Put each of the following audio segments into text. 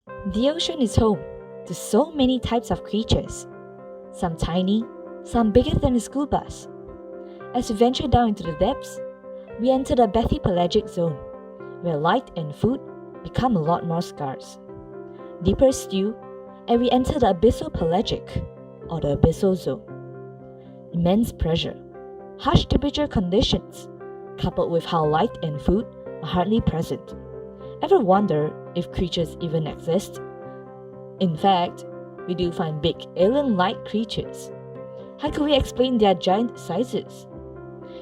The ocean is home to so many types of creatures, some tiny, some bigger than a school bus. As we venture down into the depths, we enter the bathypelagic zone, where light and food become a lot more scarce. Deeper still, and we enter the abyssal pelagic, or the abyssal zone. Immense pressure, harsh temperature conditions, coupled with how light and food are hardly present. Ever wonder if creatures even exist? In fact, we do find big alien-like creatures. How can we explain their giant sizes?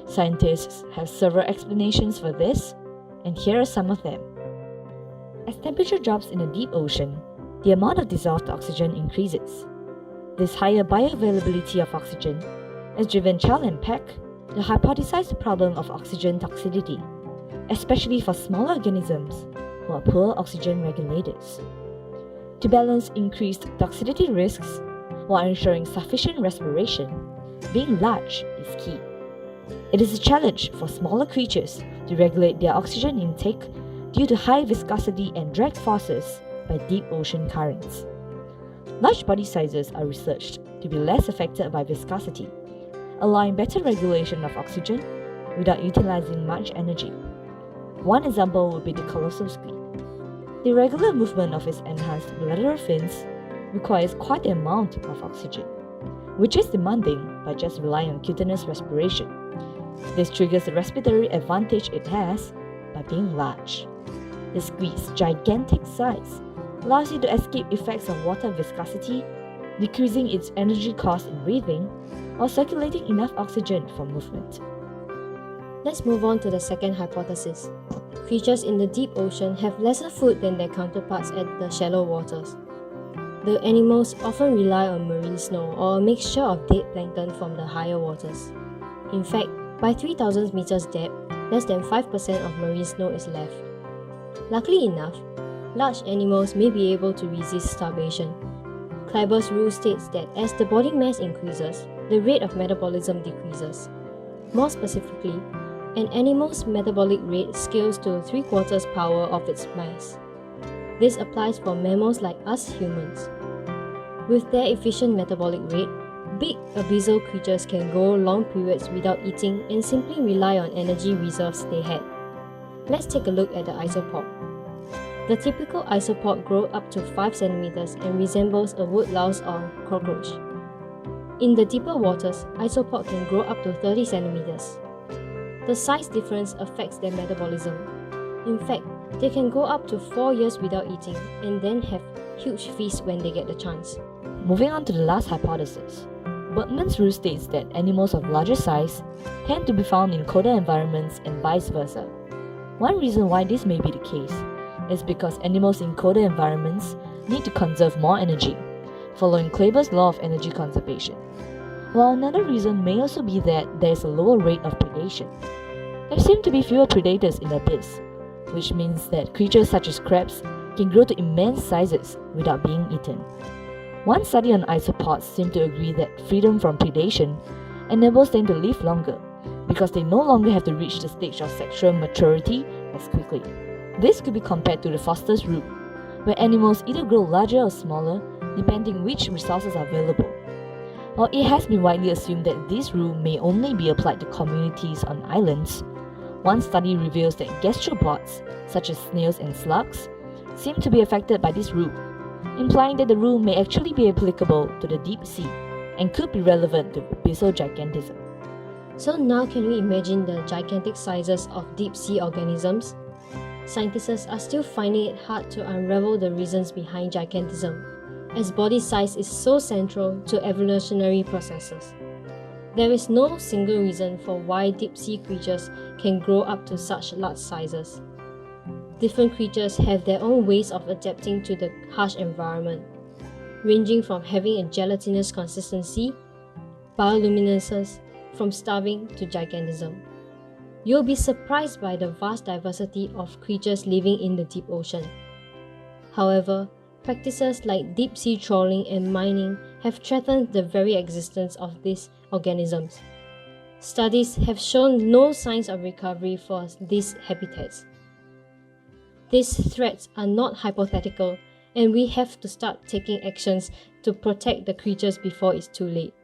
Scientists have several explanations for this, and here are some of them. As temperature drops in the deep ocean, the amount of dissolved oxygen increases. This higher bioavailability of oxygen has driven Chow and Peck to hypothesize the problem of oxygen toxicity, especially for smaller organisms who are poor oxygen regulators. To balance increased toxicity risks while ensuring sufficient respiration, being large is key. It is a challenge for smaller creatures to regulate their oxygen intake due to high viscosity and drag forces by deep ocean currents. Large body sizes are researched to be less affected by viscosity, allowing better regulation of oxygen without utilizing much energy. One example would be the colossal squid. The irregular movement of its enhanced lateral fins requires quite an amount of oxygen, which is demanding by just relying on cutaneous respiration. This triggers the respiratory advantage it has by being large. The squid's gigantic size allows it to escape effects of water viscosity, decreasing its energy cost in breathing, while circulating enough oxygen for movement. Let's move on to the second hypothesis. Creatures in the deep ocean have lesser food than their counterparts at the shallow waters. The animals often rely on marine snow or a mixture of dead plankton from the higher waters. In fact, by 3,000 meters depth, less than 5% of marine snow is left. Luckily enough, large animals may be able to resist starvation. Kleiber's rule states that as the body mass increases, the rate of metabolism decreases. More specifically, an animal's metabolic rate scales to 3/4 power of its mass. This applies for mammals like us humans. With their efficient metabolic rate, big abyssal creatures can go long periods without eating and simply rely on energy reserves they had. Let's take a look at the isopod. The typical isopod grows up to 5 cm and resembles a wood louse or cockroach. In the deeper waters, isopod can grow up to 30 cm. The size difference affects their metabolism. In fact, they can go up to 4 years without eating and then have huge feasts when they get the chance. Moving on to the last hypothesis. Bergman's rule states that animals of larger size tend to be found in colder environments and vice versa. One reason why this may be the case is because animals in colder environments need to conserve more energy, following Kleiber's law of energy conservation. While another reason may also be that there is a lower rate of predation. There seem to be fewer predators in the abyss, which means that creatures such as crabs can grow to immense sizes without being eaten. One study on isopods seemed to agree that freedom from predation enables them to live longer because they no longer have to reach the stage of sexual maturity as quickly. This could be compared to the Foster's rule, where animals either grow larger or smaller depending which resources are available. While it has been widely assumed that this rule may only be applied to communities on islands, one study reveals that gastropods, such as snails and slugs, seem to be affected by this rule, implying that the rule may actually be applicable to the deep sea and could be relevant to abyssal gigantism. So now can we imagine the gigantic sizes of deep sea organisms? Scientists are still finding it hard to unravel the reasons behind gigantism, as body size is so central to evolutionary processes. There is no single reason for why deep sea creatures can grow up to such large sizes. Different creatures have their own ways of adapting to the harsh environment, ranging from having a gelatinous consistency, bioluminescence, from starving to gigantism. You'll be surprised by the vast diversity of creatures living in the deep ocean. However, practices like deep sea trawling and mining have threatened the very existence of these organisms. Studies have shown no signs of recovery for these habitats. These threats are not hypothetical, and we have to start taking actions to protect the creatures before it's too late.